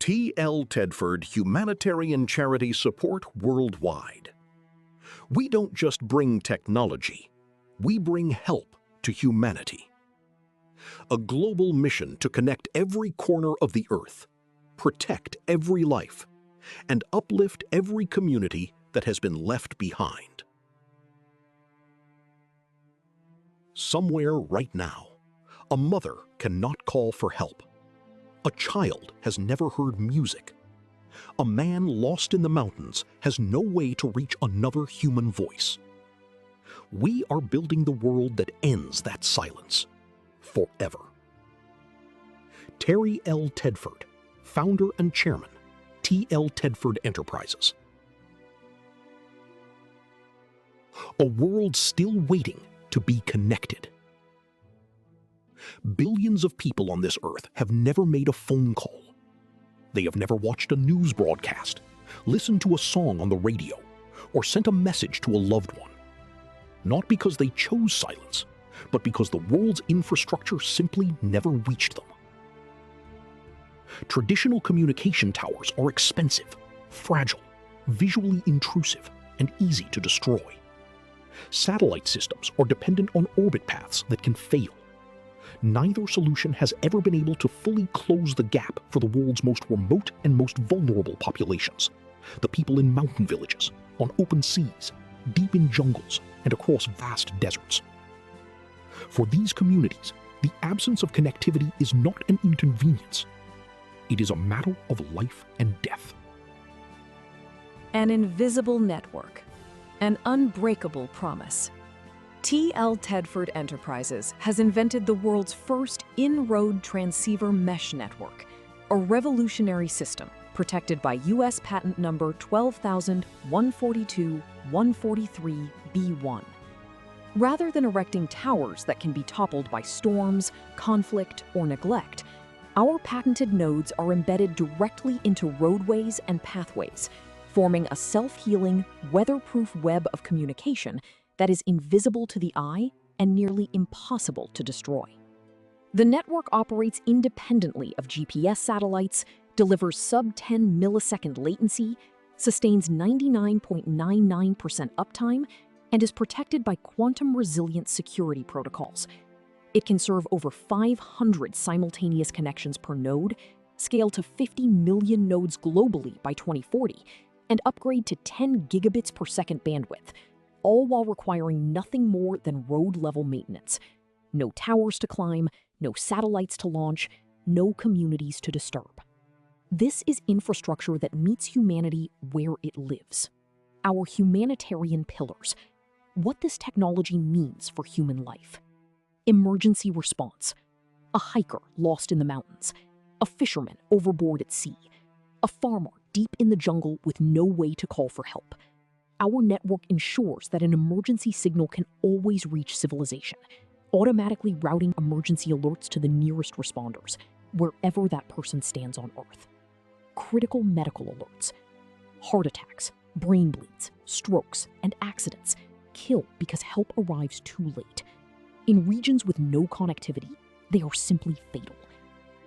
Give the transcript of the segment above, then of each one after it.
T.L.Tedford Humanitarian Charity Support Worldwide. We don't just bring technology, we bring help to humanity. A global mission to connect every corner of the earth, protect every life, and uplift every community that has been left behind. Somewhere right now, a mother cannot call for help. A child has never heard music. A man lost in the mountains has no way to reach another human voice. We are building the world that ends that silence forever. T.L.Tedford, founder and chairman, T.L.Tedford Enterprises. A world still waiting to be connected. Billions of people on this earth have never made a phone call. They have never watched a news broadcast, listened to a song on the radio, or sent a message to a loved one. Not because they chose silence, but because the world's infrastructure simply never reached them. Traditional communication towers are expensive, fragile, visually intrusive, and easy to destroy. Satellite systems are dependent on orbit paths that can fail. Neither solution has ever been able to fully close the gap for the world's most remote and most vulnerable populations, the people in mountain villages, on open seas, deep in jungles, and across vast deserts. For these communities, the absence of connectivity is not an inconvenience. It is a matter of life and death. An invisible network, an unbreakable promise. T.L.Tedford Enterprises has invented the world's first in-road transceiver mesh network, a revolutionary system protected by U.S. patent number 12,142-143B1. Rather than erecting towers that can be toppled by storms, conflict, or neglect, our patented nodes are embedded directly into roadways and pathways, forming a self-healing, weatherproof web of communication that is invisible to the eye and nearly impossible to destroy. The network operates independently of GPS satellites, delivers sub-10 millisecond latency, sustains 99.99% uptime, and is protected by quantum-resilient security protocols. It can serve over 500 simultaneous connections per node, scale to 50 million nodes globally by 2040, and upgrade to 10 gigabits per second bandwidth, all while requiring nothing more than road-level maintenance. No towers to climb, no satellites to launch, no communities to disturb. This is infrastructure that meets humanity where it lives. Our humanitarian pillars. What this technology means for human life. Emergency response. A hiker lost in the mountains. A fisherman overboard at sea. A farmer deep in the jungle with no way to call for help. Our network ensures that an emergency signal can always reach civilization, automatically routing emergency alerts to the nearest responders, wherever that person stands on Earth. Critical medical alerts. Heart attacks, brain bleeds, strokes, and accidents kill because help arrives too late. In regions with no connectivity, they are simply fatal.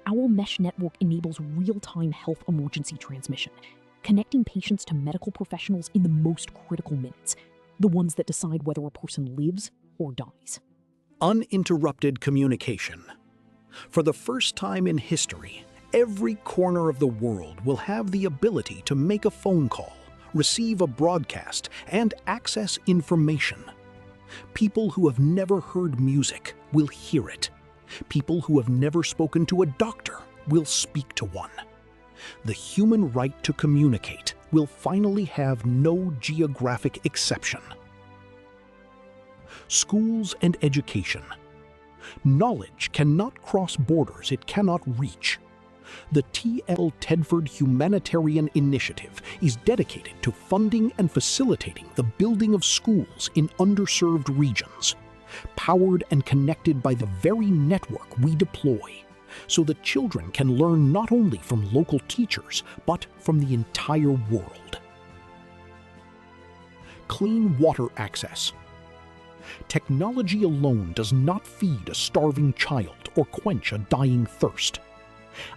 Our mesh network enables real-time health emergency transmission, connecting patients to medical professionals in the most critical minutes, the ones that decide whether a person lives or dies. Uninterrupted communication. For the first time in history, every corner of the world will have the ability to make a phone call, receive a broadcast, and access information. People who have never heard music will hear it. People who have never spoken to a doctor will speak to one. The human right to communicate will finally have no geographic exception. Schools and education. Knowledge cannot cross borders it cannot reach. The T.L.Tedford Humanitarian Initiative is dedicated to funding and facilitating the building of schools in underserved regions, powered and connected by the very network we deploy, so that children can learn not only from local teachers, but from the entire world. Clean water access. Technology alone does not feed a starving child or quench a dying thirst.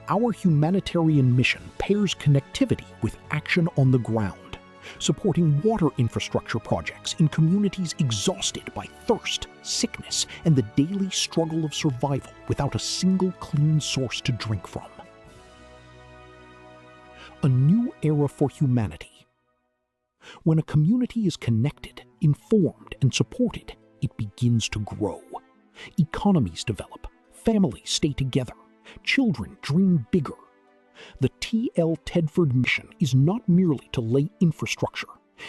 Our humanitarian mission pairs connectivity with action on the ground, supporting water infrastructure projects in communities exhausted by thirst, sickness, and the daily struggle of survival without a single clean source to drink from. A new era for humanity. When a community is connected, informed, and supported, it begins to grow. Economies develop, families stay together, children dream bigger. The T.L.Tedford mission is not merely to lay infrastructure,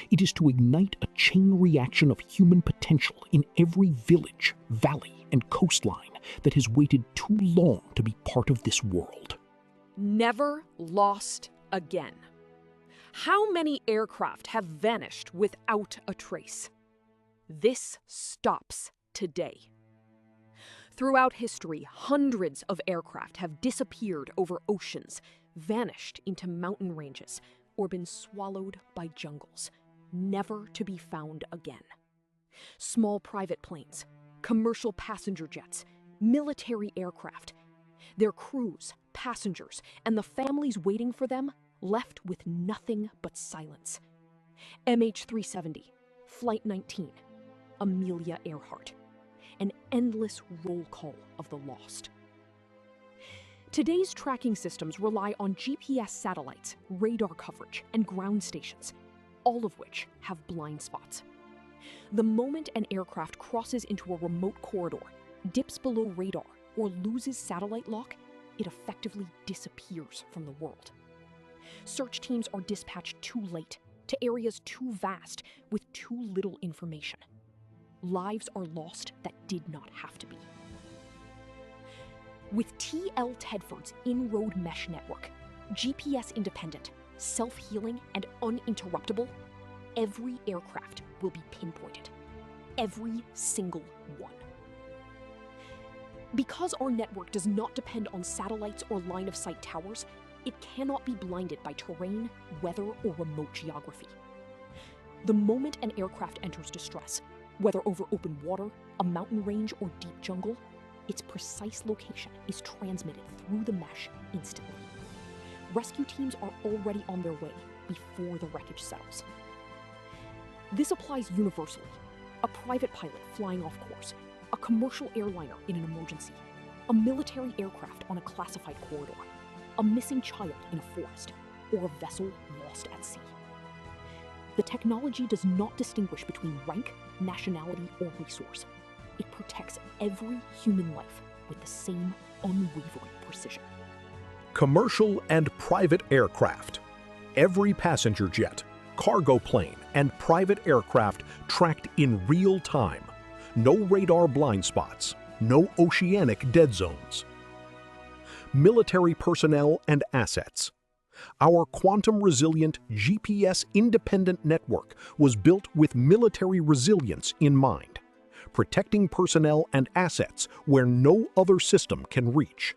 it is to ignite a chain reaction of human potential in every village, valley, and coastline that has waited too long to be part of this world. Never lost again. How many aircraft have vanished without a trace? This stops today. Throughout history, hundreds of aircraft have disappeared over oceans, vanished into mountain ranges, or been swallowed by jungles, never to be found again. Small private planes, commercial passenger jets, military aircraft, their crews, passengers, and the families waiting for them left with nothing but silence. MH370, Flight 19, Amelia Earhart. An endless roll call of the lost. Today's tracking systems rely on GPS satellites, radar coverage, and ground stations, all of which have blind spots. The moment an aircraft crosses into a remote corridor, dips below radar, or loses satellite lock, it effectively disappears from the world. Search teams are dispatched too late, to areas too vast, with too little information. Lives are lost that did not have to be. With T.L.Tedford's in-road mesh network, GPS-independent, self-healing, and uninterruptible, every aircraft will be pinpointed. Every single one. Because our network does not depend on satellites or line-of-sight towers, it cannot be blinded by terrain, weather, or remote geography. The moment an aircraft enters distress, whether over open water, a mountain range, or deep jungle, its precise location is transmitted through the mesh instantly. Rescue teams are already on their way before the wreckage settles. This applies universally. A private pilot flying off course, a commercial airliner in an emergency, a military aircraft on a classified corridor, a missing child in a forest, or a vessel lost at sea. The technology does not distinguish between rank, nationality, or resource. It protects every human life with the same unwavering precision. Commercial and private aircraft. Every passenger jet, cargo plane, and private aircraft tracked in real time. No radar blind spots, no oceanic dead zones. Military personnel and assets. Our quantum-resilient, GPS-independent network was built with military resilience in mind, protecting personnel and assets where no other system can reach.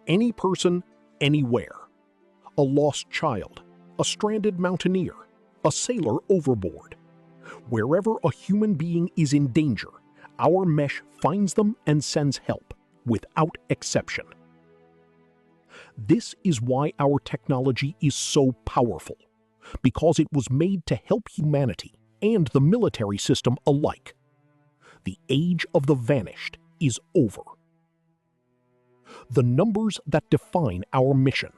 Any person, anywhere. A lost child, a stranded mountaineer, a sailor overboard. Wherever a human being is in danger, our mesh finds them and sends help, without exception. This is why our technology is so powerful, because it was made to help humanity and the military system alike. The age of the vanished is over. The numbers that define our mission.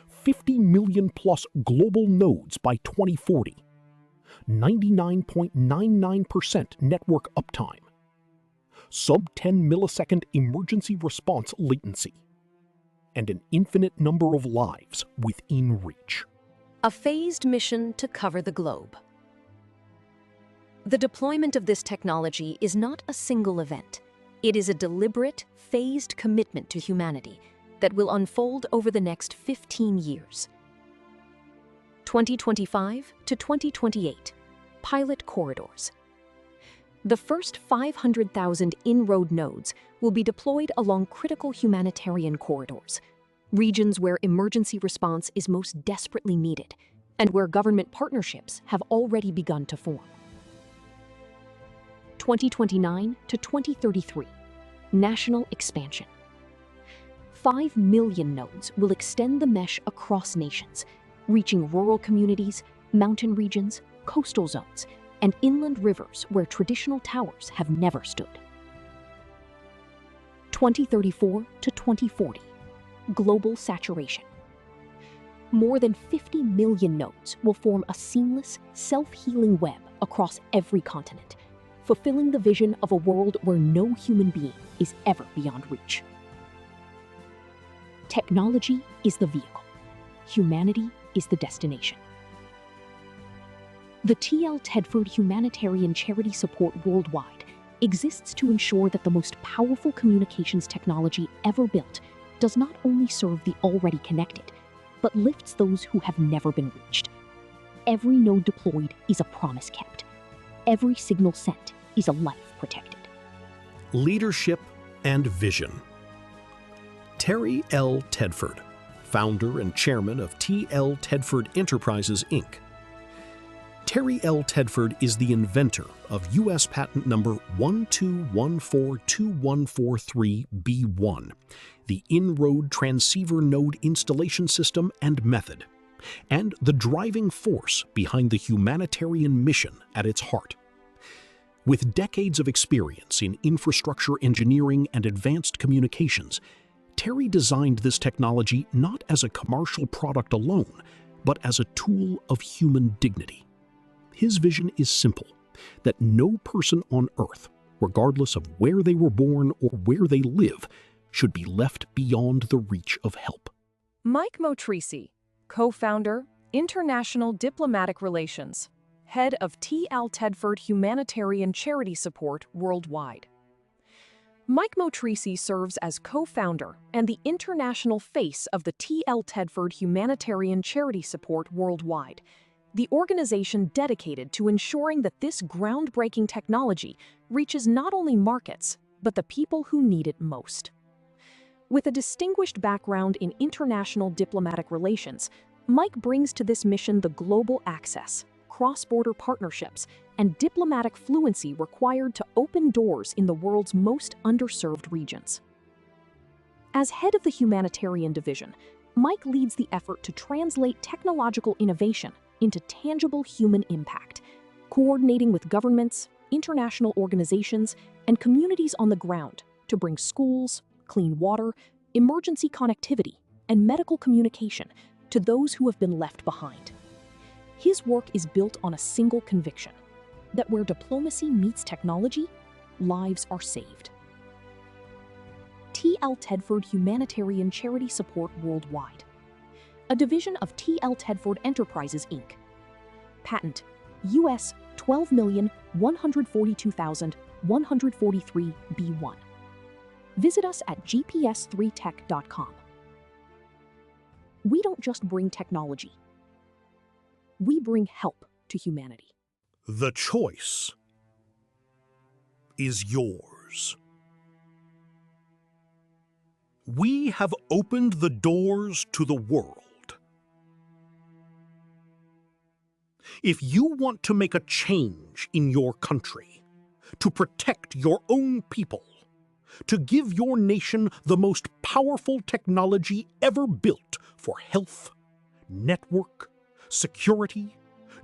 50 million plus global nodes by 2040. 99.99% network uptime. Sub-10 millisecond emergency response latency. And an infinite number of lives within reach. A phased mission to cover the globe. The deployment of this technology is not a single event. It is a deliberate, phased commitment to humanity that will unfold over the next 15 years. 2025 to 2028, pilot corridors. The first 500,000 in-road nodes will be deployed along critical humanitarian corridors, regions where emergency response is most desperately needed, and where government partnerships have already begun to form. 2029 to 2033, national expansion. 5 million nodes will extend the mesh across nations, reaching rural communities, mountain regions, coastal zones, and inland rivers where traditional towers have never stood. 2034 to 2040, global saturation. More than 50 million nodes will form a seamless, self-healing web across every continent, fulfilling the vision of a world where no human being is ever beyond reach. Technology is the vehicle. Humanity is the destination. The T.L.Tedford Humanitarian Charity Support Worldwide exists to ensure that the most powerful communications technology ever built does not only serve the already connected, but lifts those who have never been reached. Every node deployed is a promise kept. Every signal sent is a life protected. Leadership and vision. T.L.Tedford, founder and chairman of T.L.Tedford Enterprises, Inc. T.L.Tedford is the inventor of U.S. patent number 121421443B1, the in-road transceiver node installation system and method, and the driving force behind the humanitarian mission at its heart. With decades of experience in infrastructure engineering and advanced communications, Terry designed this technology not as a commercial product alone, but as a tool of human dignity. His vision is simple, that no person on Earth, regardless of where they were born or where they live, should be left beyond the reach of help. Mike Motrisi, co-founder, International Diplomatic Relations, head of T.L.Tedford Humanitarian Charity Support Worldwide. Mike Motrisi serves as co-founder and the international face of the T.L.Tedford Humanitarian Charity Support Worldwide, the organization dedicated to ensuring that this groundbreaking technology reaches not only markets, but the people who need it most. With a distinguished background in international diplomatic relations, Mike brings to this mission the global access, cross-border partnerships, and diplomatic fluency required to open doors in the world's most underserved regions. As head of the humanitarian division, Mike leads the effort to translate technological innovation into tangible human impact, coordinating with governments, international organizations, and communities on the ground to bring schools, clean water, emergency connectivity, and medical communication to those who have been left behind. His work is built on a single conviction, that where diplomacy meets technology, lives are saved. T.L.Tedford Humanitarian Charity Support Worldwide, a division of T.L.Tedford Enterprises, Inc. Patent US 12,142,143B1. Visit us at gps3tech.com. We don't just bring technology. We bring help to humanity. The choice is yours. We have opened the doors to the world. If you want to make a change in your country, to protect your own people, to give your nation the most powerful technology ever built for health, network, security,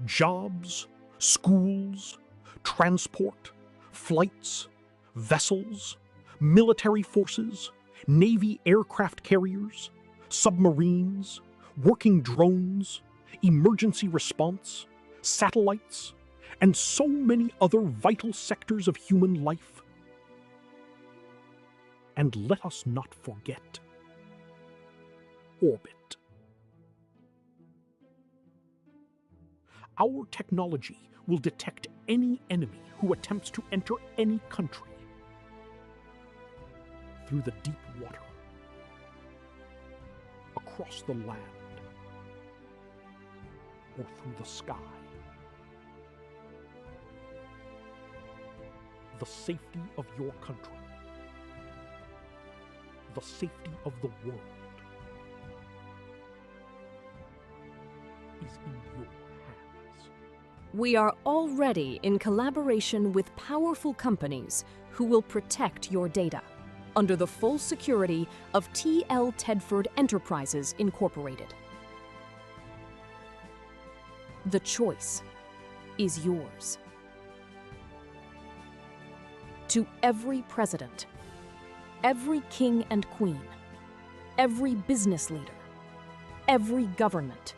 jobs, schools, transport, flights, vessels, military forces, Navy aircraft carriers, submarines, working drones, emergency response, satellites, and so many other vital sectors of human life. And let us not forget orbit. Our technology will detect any enemy who attempts to enter any country through the deep water, across the land, or through the sky. The safety of your country, the safety of the world, is in your hands. We are already in collaboration with powerful companies who will protect your data. under the full security of T.L.Tedford Enterprises, Incorporated. The choice is yours. To every president, every king and queen, every business leader, every government,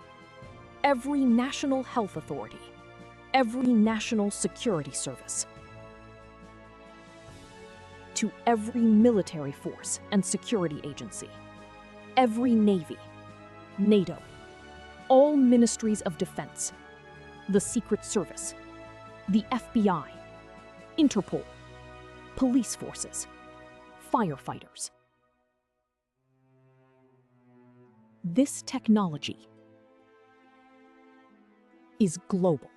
every national health authority, every national security service, to every military force and security agency, every Navy, NATO, all ministries of defense, the Secret Service, the FBI, Interpol, police forces, firefighters. This technology is global.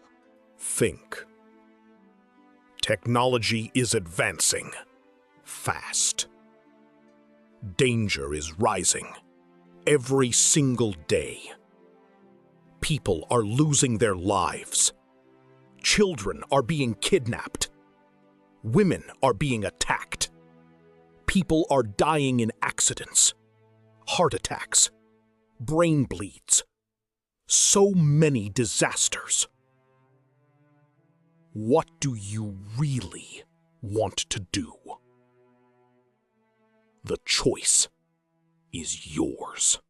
Think. Technology is advancing fast. Danger is rising every single day. People are losing their lives. Children are being kidnapped. Women are being attacked. People are dying in accidents, heart attacks, brain bleeds. So many disasters. What do you really want to do? The choice is yours.